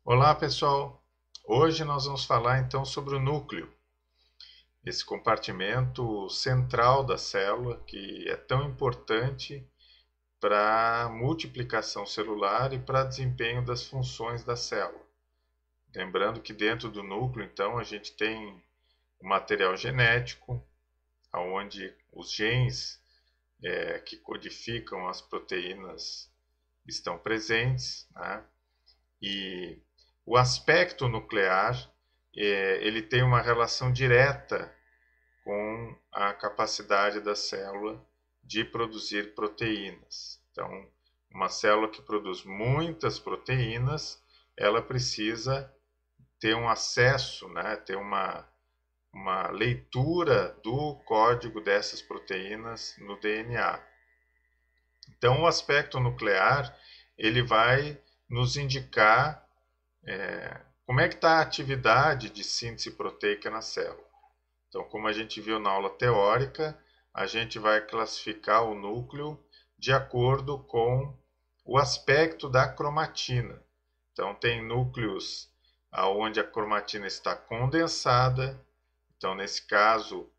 Olá pessoal, hoje nós vamos falar então sobre o núcleo, esse compartimento central da célula que é tão importante para a multiplicação celular e para o desempenho das funções da célula. Lembrando que dentro do núcleo então a gente tem o material genético, onde os genes que codificam as proteínas estão presentes, né? E o aspecto nuclear, ele tem uma relação direta com a capacidade da célula de produzir proteínas. Então, uma célula que produz muitas proteínas, ela precisa ter um acesso, né, ter uma leitura do código dessas proteínas no DNA. Então, o aspecto nuclear, ele vai nos indicar como é que está a atividade de síntese proteica na célula. Então, como a gente viu na aula teórica, a gente vai classificar o núcleo de acordo com o aspecto da cromatina. Então, tem núcleos onde a cromatina está condensada. Então, nesse caso,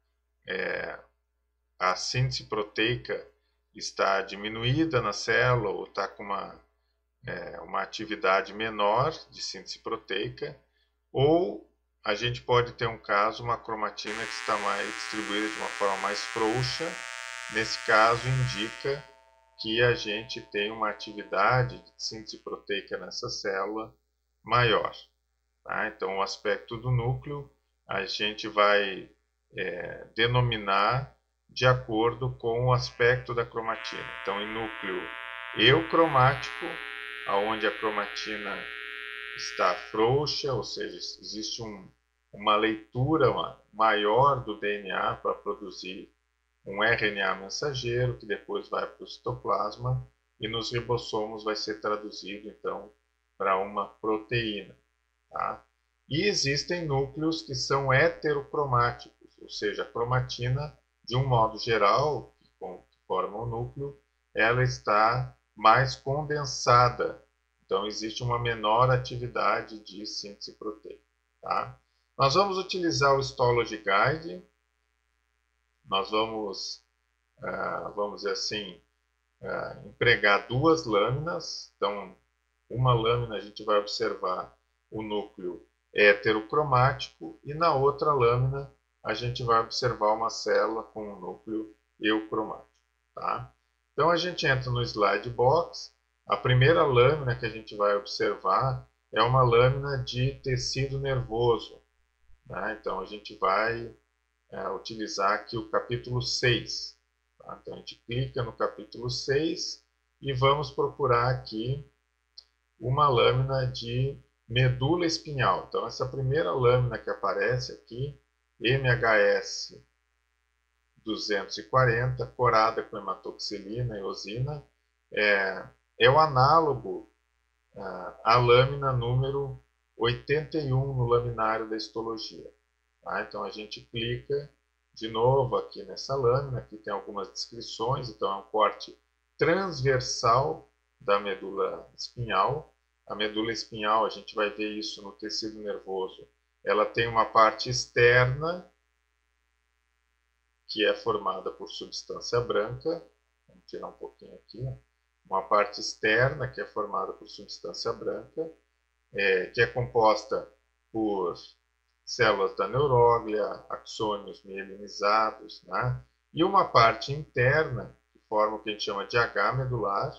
a síntese proteica está diminuída na célula ou está com uma atividade menor de síntese proteica, ou a gente pode ter um caso, uma cromatina que está mais distribuída de uma forma mais frouxa. Nesse caso, indica que a gente tem uma atividade de síntese proteica nessa célula maior. Tá? Então, o aspecto do núcleo a gente vai denominar de acordo com o aspecto da cromatina. Então, em núcleo eucromático, aonde a cromatina está frouxa, ou seja, existe uma leitura maior do DNA para produzir um RNA mensageiro que depois vai para o citoplasma e nos ribossomos vai ser traduzido então para uma proteína. Tá? E existem núcleos que são heterocromáticos, ou seja, a cromatina, de um modo geral, que forma o núcleo, ela está mais condensada. Então, existe uma menor atividade de síntese proteica. Tá? Nós vamos utilizar o Histology Guide. Nós vamos dizer assim, empregar duas lâminas. Então, uma lâmina a gente vai observar o núcleo heterocromático e na outra lâmina a gente vai observar uma célula com um núcleo eucromático. Tá? Então, a gente entra no slide box. A primeira lâmina que a gente vai observar é uma lâmina de tecido nervoso. Né? Então, a gente vai utilizar aqui o capítulo 6. Tá? Então, a gente clica no capítulo 6 e vamos procurar aqui uma lâmina de medula espinhal. Então, essa primeira lâmina que aparece aqui, MHS 240, corada com hematoxilina e eosina, é o análogo à lâmina número 81 no laminário da histologia. Tá? Então a gente clica de novo aqui nessa lâmina, aqui tem algumas descrições, então é um corte transversal da medula espinhal. A medula espinhal, a gente vai ver isso no tecido nervoso, ela tem uma parte externa que é formada por substância branca. Vamos tirar um pouquinho aqui. Uma parte externa que é formada por substância branca, que é composta por células da neuróglia, axônios mielinizados, né? E uma parte interna, que forma o que a gente chama de H medular,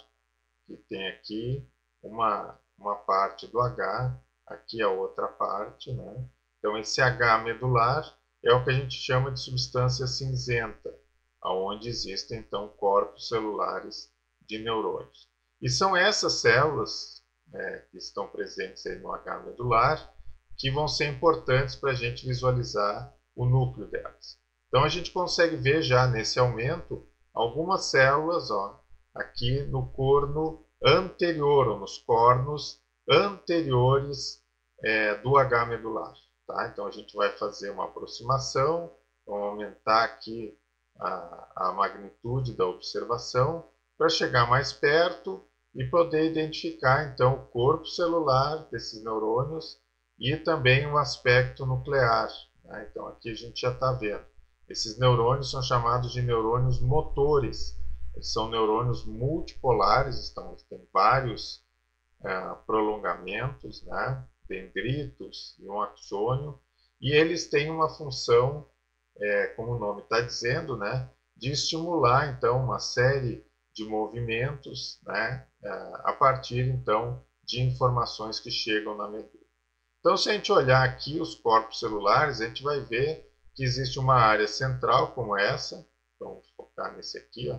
que tem aqui uma parte do H, aqui a outra parte, né? Então, esse H medular é o que a gente chama de substância cinzenta, onde existem, então, corpos celulares de neurônios. E são essas células que estão presentes aí no H medular que vão ser importantes para a gente visualizar o núcleo delas. Então, a gente consegue ver já nesse aumento algumas células aqui no corno anterior, ou nos cornos anteriores do H medular. Tá? Então, a gente vai fazer uma aproximação, vamos aumentar aqui a magnitude da observação para chegar mais perto e poder identificar então o corpo celular desses neurônios e também o aspecto nuclear, né? Então aqui a gente já está vendo. Esses neurônios são chamados de neurônios motores. Eles são neurônios multipolares, então tem vários prolongamentos, né? Dendritos e um axônio, e eles têm uma função, como o nome está dizendo, né? De estimular então uma série de movimentos, né? A partir então de informações que chegam na medula. Então, se a gente olhar aqui os corpos celulares, a gente vai ver que existe uma área central como essa. Então, vamos focar nesse aqui,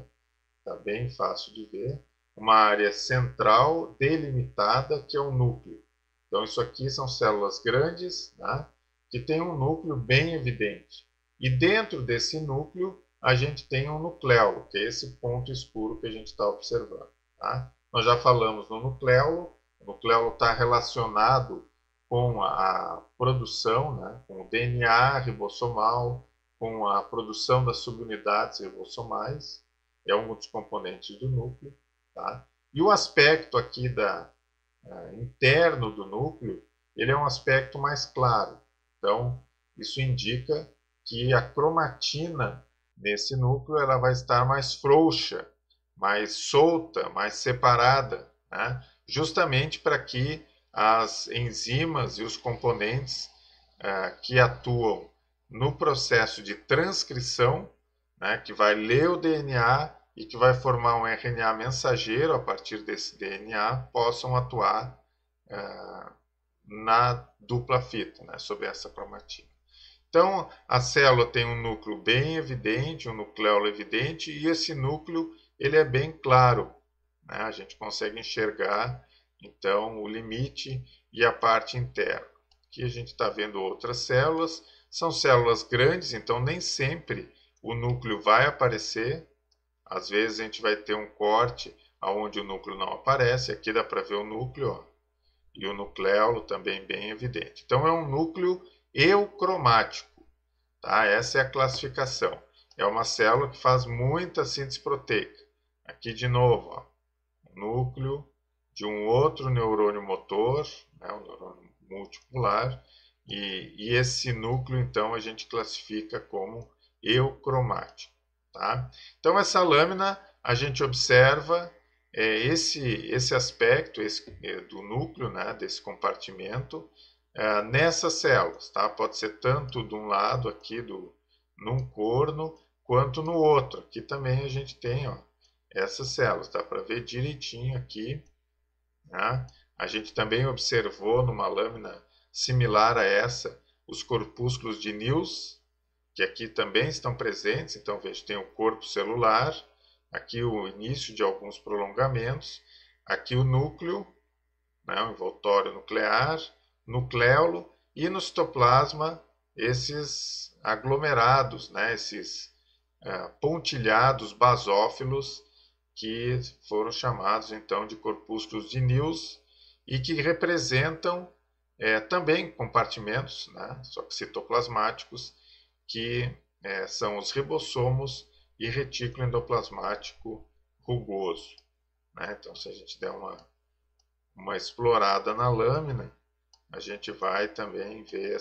está bem fácil de ver. Uma área central delimitada, que é o núcleo. Então, isso aqui são células grandes, né, que tem um núcleo bem evidente. E dentro desse núcleo, a gente tem um nucleolo, que é esse ponto escuro que a gente está observando. Tá? Nós já falamos no nucleolo. O nucleolo está relacionado com a produção, né, com o DNA ribossomal, com a produção das subunidades ribossomais, é um dos componentes do núcleo. Tá? E o aspecto aqui interno do núcleo, ele é um aspecto mais claro. Então, isso indica que a cromatina nesse núcleo ela vai estar mais frouxa, mais solta, mais separada, né? Justamente para que as enzimas e os componentes que atuam no processo de transcrição, né, que vai ler o DNA e que vai formar um RNA mensageiro a partir desse DNA, possam atuar na dupla fita, né, sobre essa cromatina. Então, a célula tem um núcleo bem evidente, um nucleolo evidente, e esse núcleo ele é bem claro, né? A gente consegue enxergar, então, o limite e a parte interna. Aqui a gente está vendo outras células, são células grandes, então nem sempre o núcleo vai aparecer. Às vezes a gente vai ter um corte onde o núcleo não aparece, aqui dá para ver o núcleo, ó, e o nucleolo também bem evidente. Então, é um núcleo eucromático. Tá? Essa é a classificação. É uma célula que faz muita síntese proteica. Aqui de novo, ó, núcleo de um outro neurônio motor, né, um neurônio multipolar, e esse núcleo então a gente classifica como eucromático. Tá? Então essa lâmina a gente observa esse aspecto do núcleo, né, desse compartimento, nessas células. Tá? Pode ser tanto de um lado aqui num corno, quanto no outro. Aqui também a gente tem, ó, essas células, dá para ver direitinho aqui. Né? A gente também observou numa lâmina similar a essa os corpúsculos de Nils, que aqui também estão presentes. Então, veja, tem o corpo celular, aqui o início de alguns prolongamentos, aqui o núcleo, né, o envoltório nuclear, nucleolo, e no citoplasma esses aglomerados, né, esses pontilhados basófilos, que foram chamados então de corpúsculos de Nils e que representam também compartimentos, né, só que citoplasmáticos, que são os ribossomos e retículo endoplasmático rugoso. Né? Então, se a gente der uma explorada na lâmina, a gente vai também ver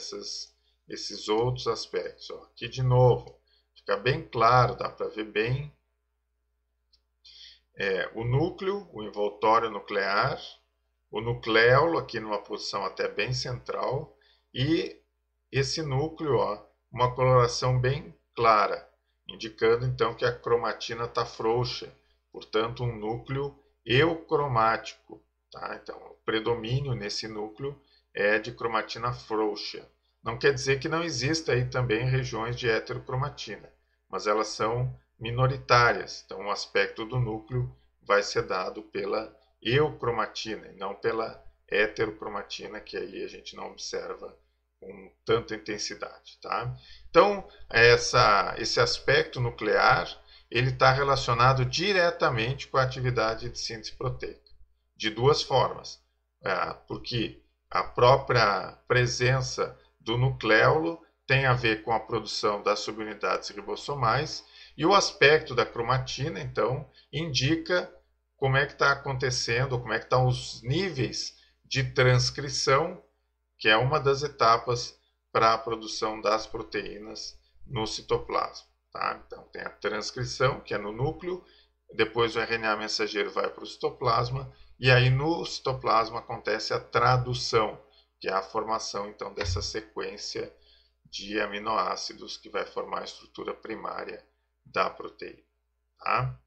esses outros aspectos. Ó. Aqui de novo, fica bem claro, dá para ver bem o núcleo, o envoltório nuclear, o nucleolo aqui numa posição até bem central, e esse núcleo, ó, uma coloração bem clara, indicando então que a cromatina está frouxa, portanto um núcleo eucromático. Tá? Então o predomínio nesse núcleo é de cromatina frouxa. Não quer dizer que não exista aí também regiões de heterocromatina, mas elas são minoritárias. Então o aspecto do núcleo vai ser dado pela eucromatina e não pela heterocromatina, que aí a gente não observa com tanta intensidade. Tá? Então esse aspecto nuclear ele está relacionado diretamente com a atividade de síntese proteica, de duas formas. Porque a própria presença do nucleolo tem a ver com a produção das subunidades ribossomais, e o aspecto da cromatina, então, indica como é que está acontecendo, como é que estão os níveis de transcrição, que é uma das etapas para a produção das proteínas no citoplasma. Tá? Então, tem a transcrição, que é no núcleo, depois o RNA mensageiro vai para o citoplasma, e aí no citoplasma acontece a tradução, que é a formação então dessa sequência de aminoácidos que vai formar a estrutura primária da proteína. Tá?